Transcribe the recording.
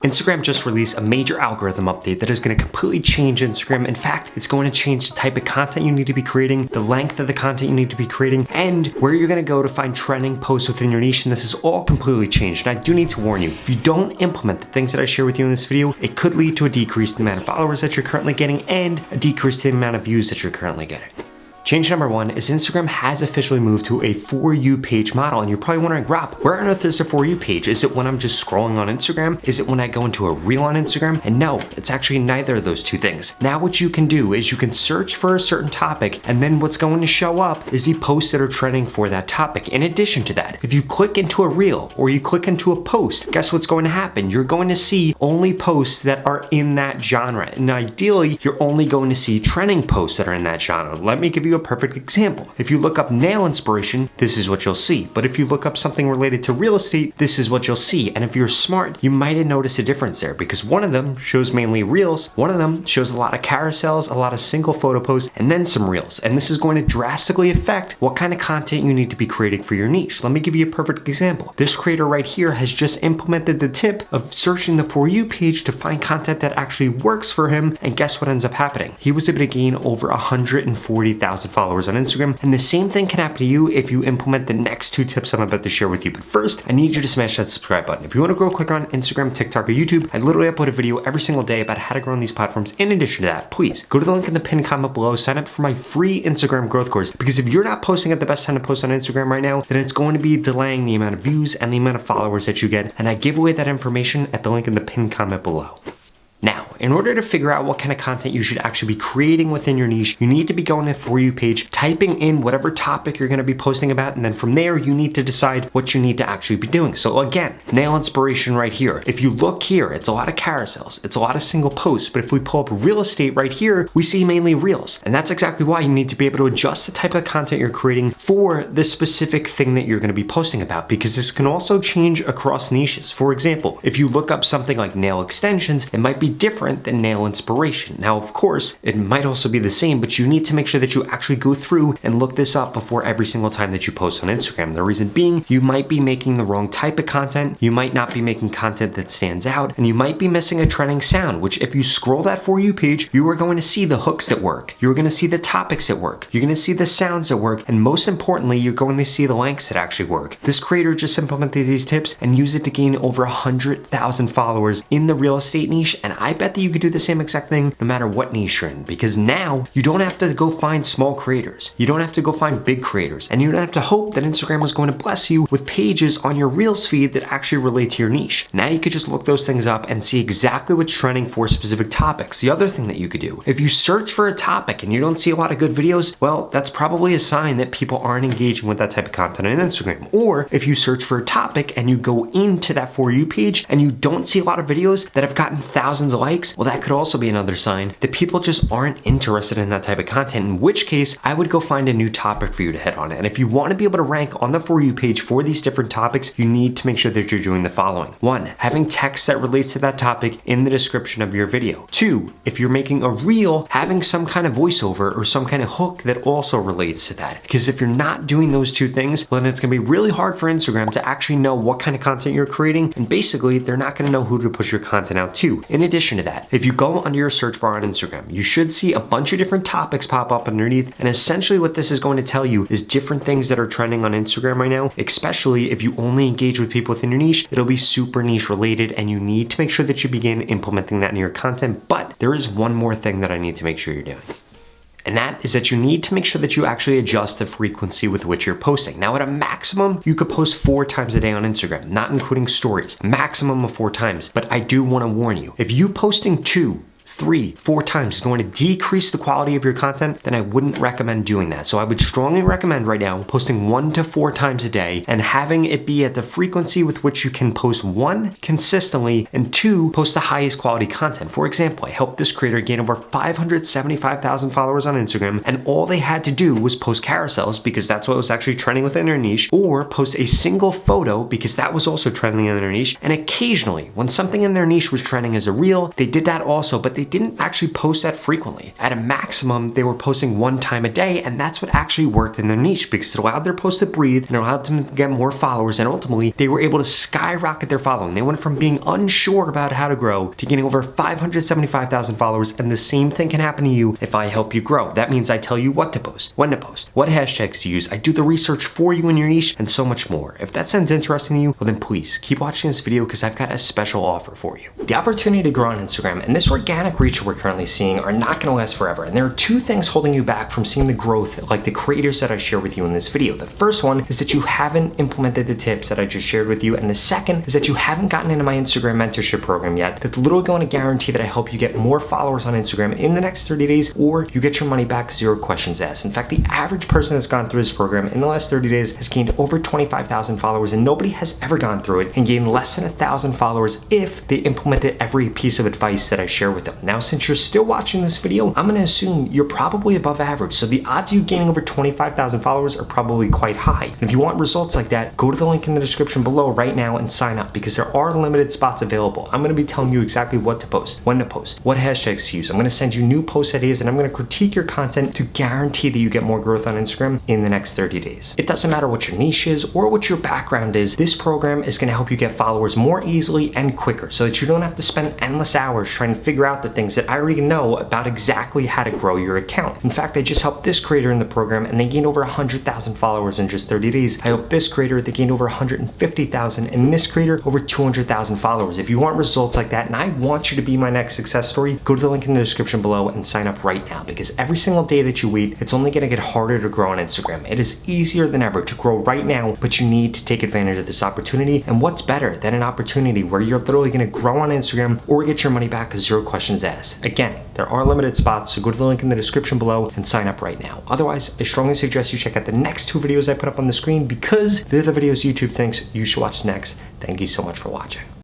Instagram just released a major algorithm update that is going to completely change Instagram. In fact, it's going to change the type of content you need to be creating, the length of the content you need to be creating, and where you're going to go to find trending posts within your niche. And this is all completely changed. And I do need to warn you, if you don't implement the things that I share with you in this video, it could lead to a decrease in the amount of followers that you're currently getting and a decrease in the amount of views that you're currently getting. Change number one is Instagram has officially moved to a For You page model. And you're probably wondering, Rob, where on earth is a For You page? Is it when I'm just scrolling on Instagram? Is it when I go into a reel on Instagram? And no, it's actually neither of those two things. Now what you can do is you can search for a certain topic, and then what's going to show up is the posts that are trending for that topic. In addition to that, if you click into a reel or you click into a post, guess what's going to happen? You're going to see only posts that are in that genre. And ideally, you're only going to see trending posts that are in that genre. Let me give you a perfect example. If you look up nail inspiration, this is what you'll see. But if you look up something related to real estate, this is what you'll see. And if you're smart, you might have noticed a difference there, because one of them shows mainly reels, one of them shows a lot of carousels, a lot of single photo posts, and then some reels. And this is going to drastically affect what kind of content you need to be creating for your niche. Let me give you a perfect example. This creator right here has just implemented the tip of searching the For You page to find content that actually works for him. And guess what ends up happening? He was able to gain over 140,000 followers on Instagram. And the same thing can happen to you if you implement the next two tips I'm about to share with you. But first, I need you to smash that subscribe button. If you want to grow quicker on Instagram, TikTok, or YouTube, I literally upload a video every single day about how to grow on these platforms. In addition to that, please go to the link in the pinned comment below, sign up for my free Instagram growth course, because if you're not posting at the best time to post on Instagram right now, then it's going to be delaying the amount of views and the amount of followers that you get. And I give away that information at the link in the pinned comment below. Now, in order to figure out what kind of content you should actually be creating within your niche, you need to be going to the For You page, typing in whatever topic you're going to be posting about, and then from there, you need to decide what you need to actually be doing. So again, nail inspiration right here. If you look here, it's a lot of carousels, it's a lot of single posts, but if we pull up real estate right here, we see mainly reels. And that's exactly why you need to be able to adjust the type of content you're creating for the specific thing that you're going to be posting about, because this can also change across niches. For example, if you look up something like nail extensions, it might be different than nail inspiration. Now, of course, it might also be the same, but you need to make sure that you actually go through and look this up before every single time that you post on Instagram. The reason being, you might be making the wrong type of content, you might not be making content that stands out, and you might be missing a trending sound, which if you scroll that For You page, you are going to see the hooks that work, you're going to see the topics that work, you're going to see the sounds that work, and most importantly, you're going to see the links that actually work. This creator just implemented these tips and used it to gain over 100,000 followers in the real estate niche, and I bet that you could do the same exact thing no matter what niche you're in, because now you don't have to go find small creators, you don't have to go find big creators, and you don't have to hope that Instagram is going to bless you with pages on your Reels feed that actually relate to your niche. Now you could just look those things up and see exactly what's trending for specific topics. The other thing that you could do, if you search for a topic and you don't see a lot of good videos, well, that's probably a sign that people aren't engaging with that type of content on Instagram. Or if you search for a topic and you go into that For You page and you don't see a lot of videos that have gotten thousands of likes, well, that could also be another sign that people just aren't interested in that type of content, in which case I would go find a new topic for you to hit on. And if you want to be able to rank on the For You page for these different topics, you need to make sure that you're doing the following. 1, having text that relates to that topic in the description of your video. 2, if you're making a reel, having some kind of voiceover or some kind of hook that also relates to that. Because if you're not doing those two things, well, then it's going to be really hard for Instagram to actually know what kind of content you're creating, and basically they're not going to know who to push your content out to. In addition to that, if you go under your search bar on Instagram, you should see a bunch of different topics pop up underneath, and essentially what this is going to tell you is different things that are trending on Instagram right now, especially if you only engage with people within your niche. It'll be super niche related, and you need to make sure that you begin implementing that in your content. But there is one more thing that I need to make sure you're doing. And that is that you need to make sure that you actually adjust the frequency with which you're posting. Now, at a maximum, you could post 4 times a day on Instagram, not including stories, maximum of 4 times. But I do want to warn you, if you posting 2, 3, 4 times is going to decrease the quality of your content, then I wouldn't recommend doing that. So I would strongly recommend right now posting 1 to 4 times a day and having it be at the frequency with which you can post 1, consistently, and 2, post the highest quality content. For example, I helped this creator gain over 575,000 followers on Instagram, and all they had to do was post carousels, because that's what was actually trending within their niche, or post a single photo, because that was also trending in their niche. And occasionally, when something in their niche was trending as a reel, they did that also, but they didn't actually post that frequently. At a maximum, they were posting 1 time a day, and that's what actually worked in their niche because it allowed their posts to breathe and it allowed them to get more followers, and ultimately they were able to skyrocket their following. They went from being unsure about how to grow to getting over 575,000 followers, and the same thing can happen to you if I help you grow. That means I tell you what to post, when to post, what hashtags to use. I do the research for you in your niche and so much more. If that sounds interesting to you, well then please keep watching this video because I've got a special offer for you. The opportunity to grow on Instagram and this organic reach we're currently seeing are not going to last forever, and there are 2 things holding you back from seeing the growth like the creators that I share with you in this video. The first one is that you haven't implemented the tips that I just shared with you, and the second is that you haven't gotten into my Instagram mentorship program yet. That's literally going to guarantee that I help you get more followers on Instagram in the next 30 days, or you get your money back, 0 questions asked. In fact, the average person that's gone through this program in the last 30 days has gained over 25,000 followers, and nobody has ever gone through it and gained less than 1,000 followers if they implemented every piece of advice that I share with them. Now, since you're still watching this video, I'm gonna assume you're probably above average, so the odds of you gaining over 25,000 followers are probably quite high. And if you want results like that, go to the link in the description below right now and sign up because there are limited spots available. I'm gonna be telling you exactly what to post, when to post, what hashtags to use. I'm gonna send you new post ideas, and I'm gonna critique your content to guarantee that you get more growth on Instagram in the next 30 days. It doesn't matter what your niche is or what your background is, this program is gonna help you get followers more easily and quicker so that you don't have to spend endless hours trying to figure out the things that I already know about exactly how to grow your account. In fact, I just helped this creator in the program and they gained over 100,000 followers in just 30 days. I helped this creator, they gained over 150,000, and this creator over 200,000 followers. If you want results like that and I want you to be my next success story, go to the link in the description below and sign up right now, because every single day that you wait, it's only gonna get harder to grow on Instagram. It is easier than ever to grow right now, but you need to take advantage of this opportunity. And what's better than an opportunity where you're literally gonna grow on Instagram or get your money back with 0 questions asked? Again, there are limited spots, so go to the link in the description below and sign up right now. Otherwise, I strongly suggest you check out the next 2 videos I put up on the screen because they're the videos YouTube thinks you should watch next. Thank you so much for watching.